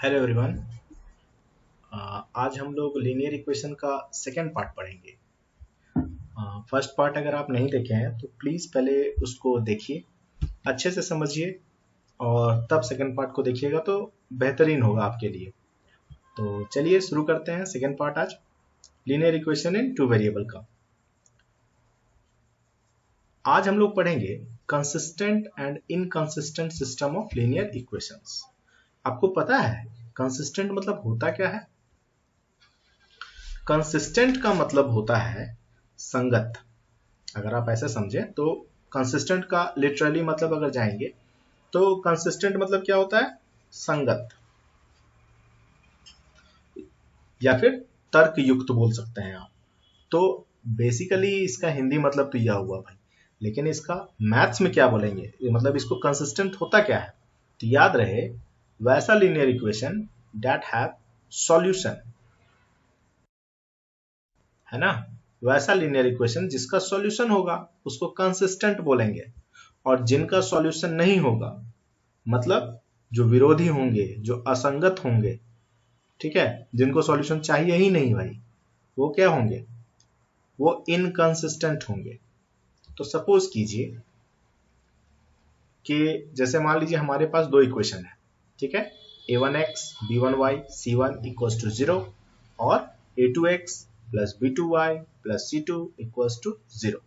Hello everyone. आज हम लोग लीनियर इक्वेशन का सेकेंड पार्ट पढ़ेंगे। फर्स्ट पार्ट अगर आप नहीं देखे हैं तो प्लीज़ पहले उसको देखिए, अच्छे से समझिए और तब सेकेंड पार्ट को देखिएगा तो बेहतरीन होगा आपके लिए। तो चलिए शुरू करते हैं सेकेंड पार्ट आज linear equation in two variable का। आज हम लोग पढ़ेंगे consistent and inconsistent system of linear equations. आपको पता है कंसिस्टेंट मतलब होता क्या है? कंसिस्टेंट का मतलब होता है संगत। अगर आप ऐसे समझें तो कंसिस्टेंट का लिटरली मतलब अगर जाएंगे तो कंसिस्टेंट मतलब क्या होता है? संगत, या फिर तर्क युक्त बोल सकते हैं आप। तो बेसिकली इसका हिंदी मतलब तो यह हुआ भाई, लेकिन इसका मैथ्स में क्या बोलेंगे, मतलब इसको कंसिस्टेंट होता क्या है? तो याद रहे, वैसा linear equation that have solution, है ना। वैसा लीनियर इक्वेशन जिसका सॉल्यूशन होगा उसको कंसिस्टेंट बोलेंगे, और जिनका सॉल्यूशन नहीं होगा, मतलब जो विरोधी होंगे, जो असंगत होंगे, ठीक है, जिनको सॉल्यूशन चाहिए ही नहीं भाई, वो क्या होंगे? वो इनकंसिस्टेंट होंगे। तो सपोज कीजिए कि जैसे मान लीजिए हमारे पास दो इक्वेशन है, ठीक है, a1x b1y c1 equals to 0 और a2x plus b2y plus c2 equals to 0।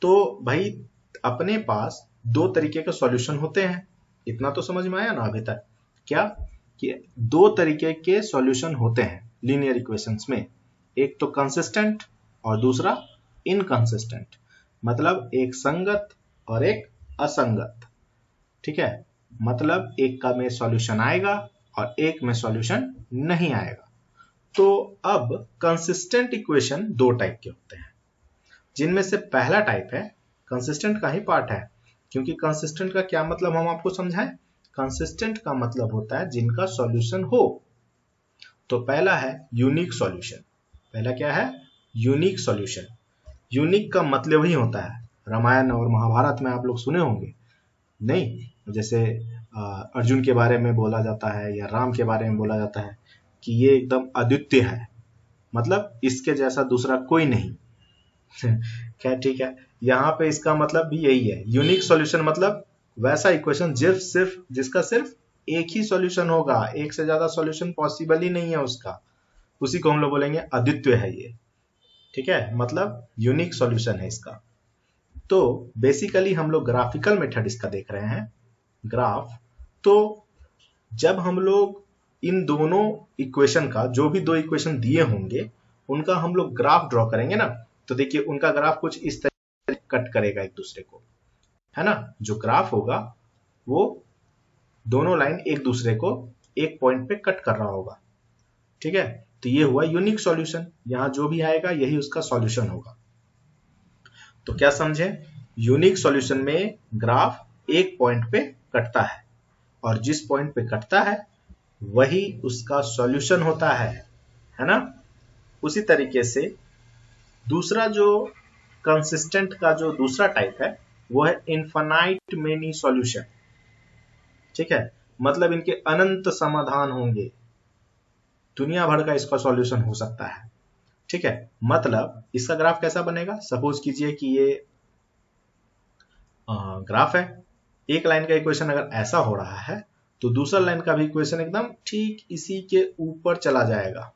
तो भाई अपने पास दो तरीके के सॉल्यूशन होते हैं, इतना तो समझ में आया ना अभी तक? क्या कि दो तरीके के सॉल्यूशन होते हैं लीनियर इक्वेशंस में, एक तो कंसिस्टेंट और दूसरा इनकंसिस्टेंट, मतलब एक संगत और एक असंगत, ठीक है। मतलब एक का में सॉल्यूशन आएगा और एक में सॉल्यूशन नहीं आएगा। तो अब कंसिस्टेंट इक्वेशन दो टाइप के होते हैं, जिनमें से पहला टाइप है कंसिस्टेंट का ही पार्ट है, क्योंकि कंसिस्टेंट का क्या मतलब हम आपको समझाएं। कंसिस्टेंट का मतलब होता है जिनका सॉल्यूशन हो। तो पहला है यूनिक सॉल्यूशन। पहला क्या है? Unique solution. यूनिक का मतलब ही होता है, रामायण और महाभारत में आप लोग सुने होंगे, नहीं? जैसे अर्जुन के बारे में बोला जाता है या राम के बारे में बोला जाता है कि ये एकदम अद्वितीय है, मतलब इसके जैसा दूसरा कोई नहीं। क्या, ठीक है। यहाँ पे इसका मतलब भी यही है, यूनिक सॉल्यूशन मतलब वैसा इक्वेशन सिर्फ जिसका सिर्फ एक ही सॉल्यूशन होगा, एक से ज्यादा सॉल्यूशन पॉसिबल ही नहीं है उसका, उसी को हम लोग बोलेंगे अद्वितीय है ये, ठीक है, मतलब यूनिक सॉल्यूशन है इसका। तो बेसिकली हम लोग ग्राफिकल मेथड इसका देख रहे हैं, ग्राफ। तो जब हम लोग इन दोनों इक्वेशन का, जो भी दो इक्वेशन दिए होंगे, उनका हम लोग ग्राफ ड्रॉ करेंगे ना, तो देखिए उनका ग्राफ कुछ इस तरह कट करेगा एक दूसरे को, है ना। जो ग्राफ होगा वो दोनों लाइन एक दूसरे को एक पॉइंट पे कट कर रहा होगा, ठीक है। तो ये हुआ यूनिक सॉल्यूशन, यहां जो भी आएगा यही उसका सॉल्यूशन होगा। तो क्या समझे? यूनिक सॉल्यूशन में ग्राफ एक पॉइंट पे कटता है, और जिस पॉइंट पे कटता है वही उसका सॉल्यूशन होता है ना। उसी तरीके से दूसरा जो कंसिस्टेंट का जो दूसरा टाइप है वो है इनफाइनाइट मेनी सॉल्यूशन, ठीक है। मतलब इनके अनंत समाधान होंगे, दुनिया भर का इसका सॉल्यूशन हो सकता है, ठीक है। मतलब इसका ग्राफ कैसा बनेगा? सपोज कीजिए कि ये ग्राफ है, एक लाइन का इक्वेशन अगर ऐसा हो रहा है तो दूसरा लाइन का भी इक्वेशन एकदम ठीक इसी के ऊपर चला जाएगा,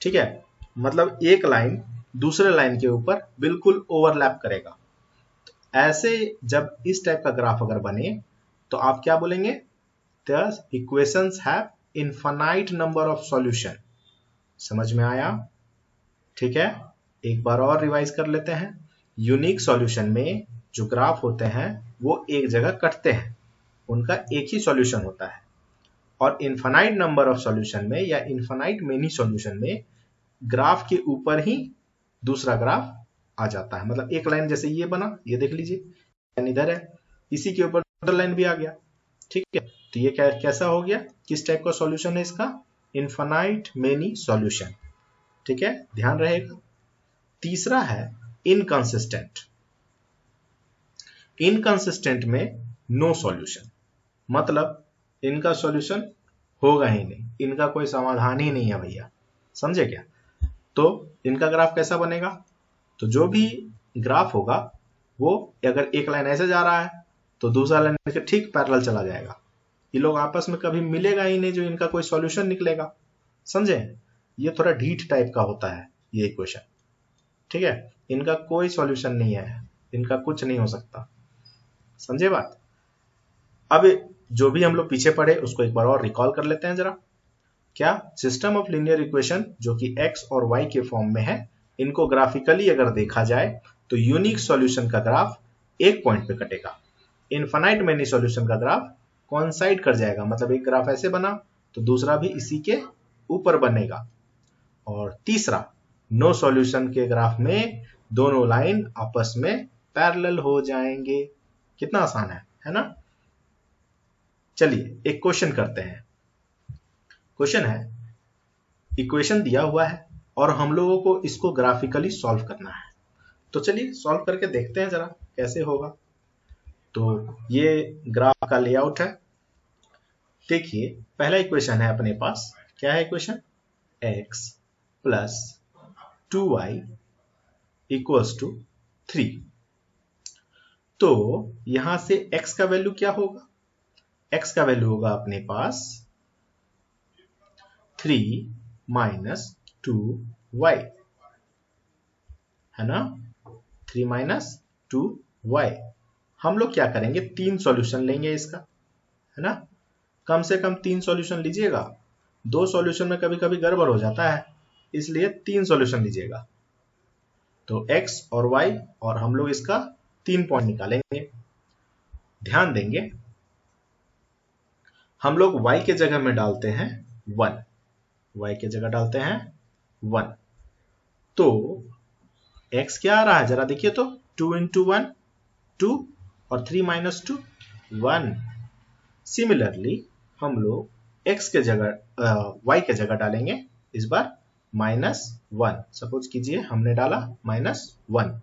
ठीक है। मतलब एक लाइन दूसरे लाइन के ऊपर बिल्कुल ओवरलैप करेगा। ऐसे जब इस टाइप का ग्राफ अगर बने तो आप क्या बोलेंगे? The equations have infinite number of solution. समझ में आया? ठीक है, एक बार और रिवाइज कर लेते हैं। यूनिक सॉल्यूशन में जो ग्राफ होते हैं वो एक जगह कटते हैं, उनका एक ही सॉल्यूशन होता है। और इनफाइनाइट नंबर ऑफ सॉल्यूशन में या इनफाइनाइट मेनी सॉल्यूशन में ग्राफ के ऊपर ही दूसरा ग्राफ आ जाता है। मतलब एक लाइन जैसे ये बना, ये देख लीजिए, लाइन इधर है, इसी के ऊपर दूसरा लाइन भी आ गया, ठीक है। तो ये कैसा हो गया? किस टाइप का सॉल्यूशन है इसका? इनफाइनाइट मेनी सॉल्यूशन, ठीक है, ध्यान रहेगा। तीसरा है इनकंसिस्टेंट। इनकंसिस्टेंट में नो सॉल्यूशन, मतलब इनका सॉल्यूशन होगा ही नहीं, इनका कोई समाधान ही नहीं है भैया, समझे क्या। तो इनका ग्राफ कैसा बनेगा, तो जो भी ग्राफ होगा वो अगर एक लाइन ऐसे जा रहा है तो दूसरा लाइन के ठीक पैरेलल चला जाएगा, ये लोग आपस में कभी मिलेगा ही नहीं जो इनका कोई सॉल्यूशन निकलेगा, समझे। ये थोड़ा ढीठ टाइप का होता है ये इक्वेशन, ठीक है, इनका कोई सॉल्यूशन नहीं है, इनका कुछ नहीं हो सकता, समझे बात। अब जो भी हम लोग पीछे पढ़े उसको एक बार और रिकॉल कर लेते हैं जरा। क्या, सिस्टम ऑफ लीनियर इक्वेशन जो कि x और y के फॉर्म में है, इनको ग्राफिकली अगर देखा जाए तो यूनिक सॉल्यूशन का ग्राफ एक पॉइंट पे कटेगा, इनफाइनाइट मेनी सॉल्यूशन का ग्राफ कोइंसाइड कर जाएगा, मतलब एक ग्राफ ऐसे बना तो दूसरा भी इसी के ऊपर बनेगा। और तीसरा, नो सॉल्यूशन के ग्राफ में दोनों लाइन आपस में पैरेलल हो जाएंगे। कितना आसान है ना। चलिए एक क्वेश्चन करते हैं। क्वेश्चन है, इक्वेशन दिया हुआ है और हम लोगों को इसको ग्राफिकली सॉल्व करना है, तो चलिए सॉल्व करके देखते हैं जरा कैसे होगा। तो ये ग्राफ का लेआउट है। देखिए पहला इक्वेशन है अपने पास, क्या है equation, x plus 2y equals to 3। तो यहां से x का वैल्यू क्या होगा, x का वैल्यू होगा अपने पास 3 माइनस 2y, है ना, 3 माइनस 2y। हम लोग क्या करेंगे, 3 सॉल्यूशन लेंगे इसका, है ना, कम से कम 3 सॉल्यूशन लीजिएगा, 2 सॉल्यूशन में कभी कभी गड़बड़ हो जाता है, इसलिए 3 सॉल्यूशन लीजिएगा। तो x और y और हम लोग इसका 3 पॉइंट निकालेंगे। ध्यान देंगे हम लोग y के जगह में डालते हैं 1, y के जगह डालते हैं 1, तो x क्या आ रहा है जरा देखिए तो, 2 इंटू 1 2 और 3 माइनस 2 1। सिमिलरली हम लोग x के जगह y के जगह डालेंगे इस बार -1। सपोज कीजिए हमने डाला -1,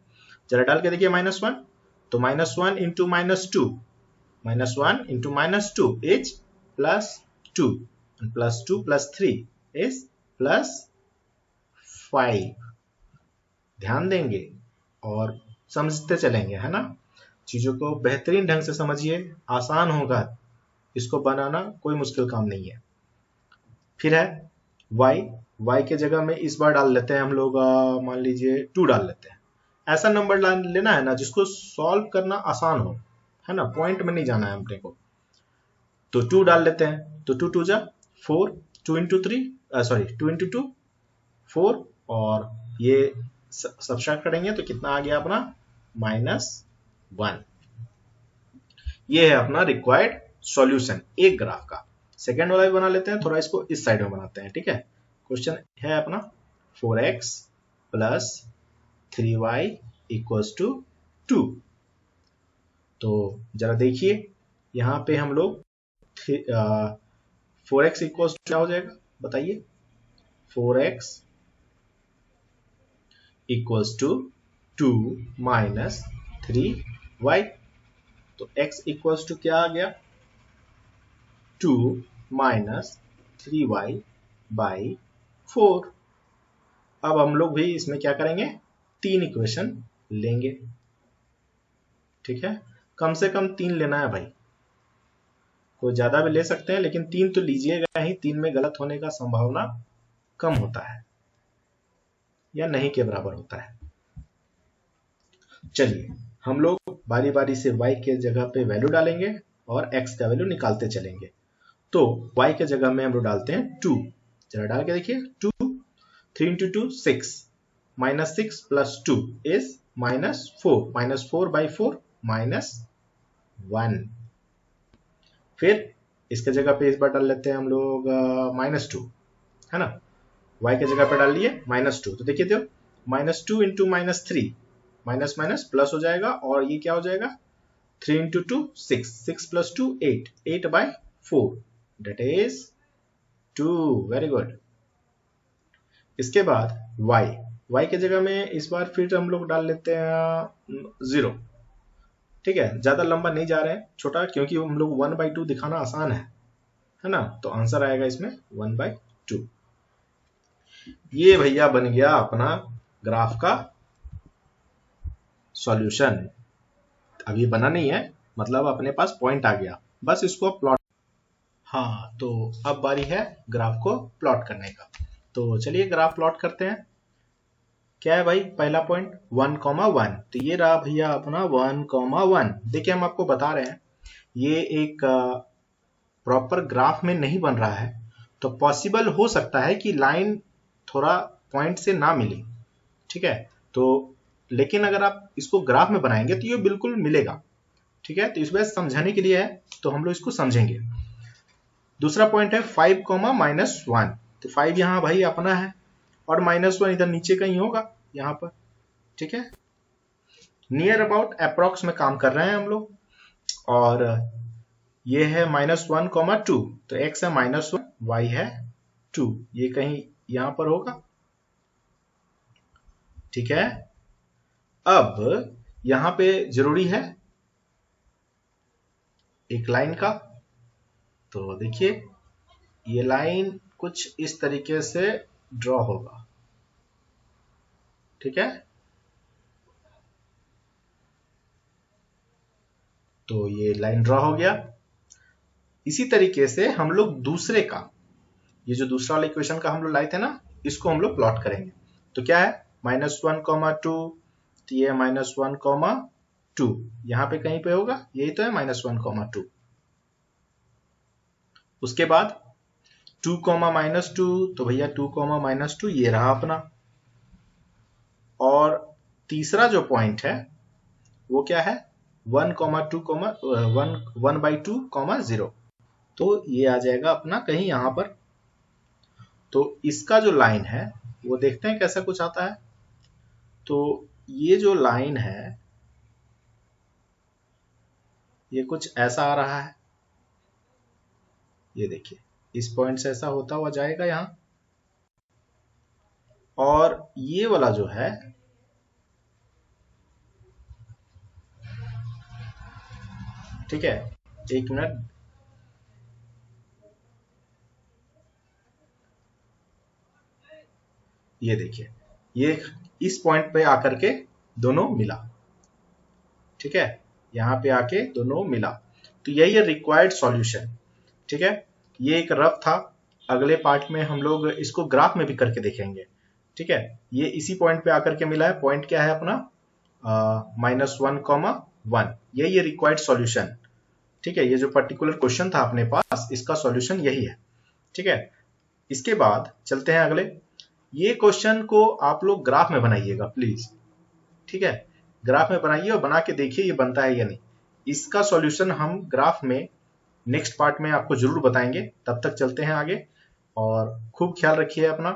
जरा डाल के देखिए -1, तो -1 इंटू -2, -1 इंटू -2 इज +2, +2 + 3 इज +5। ध्यान देंगे और समझते चलेंगे, है ना, चीजों को बेहतरीन ढंग से समझिए, आसान होगा, इसको बनाना कोई मुश्किल काम नहीं है। फिर है y के जगह में इस बार डाल लेते हैं हम लोग, मान लीजिए 2 डाल लेते हैं। ऐसा नंबर लेना है ना जिसको सॉल्व करना आसान हो, है ना, पॉइंट में नहीं जाना है हमने को। तो 2 डाल लेते हैं, तो 2 2 जा 4, 2 इंटू 3 सॉरी 2 इंटू 2 4, और ये सब्ट्रैक्ट करेंगे तो कितना आ गया अपना -1। ये है अपना रिक्वायर्ड सॉल्यूशन एक ग्राफ का। सेकेंड वाला भी बना लेते हैं, थोड़ा इसको इस साइड में बनाते हैं, ठीक है। क्वेश्चन है अपना 4x plus 3y equals to 2। तो जरा देखिए यहां पे हम लोग 4x इक्वल्स टू क्या हो जाएगा बताइए, 4x equals to 2 minus 3y। तो x इक्वल्स टू क्या आ गया, 2 माइनस 3y बाई 4। अब हम लोग भी इसमें क्या करेंगे, 3 इक्वेशन लेंगे, ठीक है, कम से कम 3 लेना है भाई, कोई ज्यादा भी ले सकते हैं लेकिन 3 तो लीजिएगा ही, 3 में गलत होने का संभावना कम होता है या नहीं के बराबर होता है। चलिए हम लोग बारी बारी से y के जगह पे वैल्यू डालेंगे और x का वैल्यू निकालते चलेंगे। तो y के जगह में हम लोग डालते हैं 2, जरा डाल के देखिए 2, 3 इंटू 2 6, -6 प्लस 2 इज -4, -4 बाई 4 -1। फिर इसके जगह पे इस बार डाल लेते हैं हम लोग -2, है ना, y के जगह पे डाल लिए -2, तो देखिए तो -2 इंटू -3, माइनस माइनस प्लस हो जाएगा, और ये क्या हो जाएगा 3 into 2 6, 6 plus 2 8, 8 by 4 that is 2। Very good. इसके बाद y के जगह में इस बार फिर हम लोग डाल लेते हैं 0, ठीक है, ज्यादा लंबा नहीं जा रहे हैं, छोटा, क्योंकि हम लोग 1/2 दिखाना आसान है, है ना। तो आंसर आएगा इसमें 1/2। ये भैया बन गया अपना ग्राफ का सॉल्यूशन। अभी बना नहीं है, मतलब अपने पास पॉइंट आ गया, बस इसको प्लॉट। हाँ, तो अब बारी है ग्राफ को प्लॉट करने का। तो चलिए ग्राफ प्लॉट करते हैं। क्या है भाई, पहला पॉइंट 1,1, तो ये रहा भैया अपना 1,1। देखिए हम आपको बता रहे हैं ये एक प्रॉपर ग्राफ में नहीं बन रहा है, तो पॉसिबल हो सकता है कि लाइन थोड़ा पॉइंट से ना मिले, ठीक है। तो लेकिन अगर आप इसको ग्राफ में बनाएंगे तो ये बिल्कुल मिलेगा, ठीक है। तो इसमें समझाने के लिए है, तो हम लोग इसको समझेंगे। दूसरा पॉइंट है 5,-1, तो 5 यहाँ भाई अपना है और -1 इधर नीचे कहीं होगा यहाँ पर, ठीक है। नियर अबाउट अप्रॉक्स में काम कर रहे हैं हम लोग, और ये है -1,2, तो x है -1, y है 2, ये कहीं यहां पर होगा, ठीक है। अब यहां पे जरूरी है एक लाइन का, तो देखिए ये लाइन कुछ इस तरीके से ड्रॉ होगा, ठीक है। तो ये लाइन ड्रॉ हो गया। इसी तरीके से हम लोग दूसरे का, ये जो दूसरा वाला इक्वेशन का हम लोग लाए थे ना, इसको हम लोग प्लॉट करेंगे। तो क्या है -1,2, तो ये -1,2 यहां पे कहीं पे होगा, यही तो है -1,2। उसके बाद 2, -2, तो भैया 2, -2 ये रहा अपना। और तीसरा जो पॉइंट है वो क्या है 1,2, तो ये आ जाएगा अपना कहीं यहां पर। तो इसका जो लाइन है वो देखते हैं कैसा कुछ आता है। तो ये जो लाइन है ये कुछ ऐसा आ रहा है, ये देखिए इस पॉइंट से ऐसा होता हुआ जाएगा यहां, और ये वाला जो है ठीक है, एक मिनट, ये देखिए ये इस पॉइंट पे आकर के दोनों मिला, ठीक है, यहां पे आके दोनों मिला। तो यही है रिक्वायर्ड सॉल्यूशन, ठीक है। ये एक रफ था, अगले पार्ट में हम लोग इसको ग्राफ में भी करके देखेंगे, ठीक है। ये इसी पॉइंट पे आकर के मिला है, पॉइंट क्या है अपना -1,1, यही है रिक्वायर्ड सॉल्यूशन, ठीक है। ये जो पर्टिकुलर क्वेश्चन था अपने पास, इसका सॉल्यूशन यही है, ठीक है। इसके बाद चलते हैं अगले। ये क्वेश्चन को आप लोग ग्राफ में बनाइएगा प्लीज, ठीक है। ग्राफ में बनाइए और बना के देखिए ये बनता है या नहीं। इसका सॉल्यूशन हम ग्राफ में नेक्स्ट पार्ट में आपको जरूर बताएंगे। तब तक चलते हैं आगे, और खूब ख्याल रखिए अपना।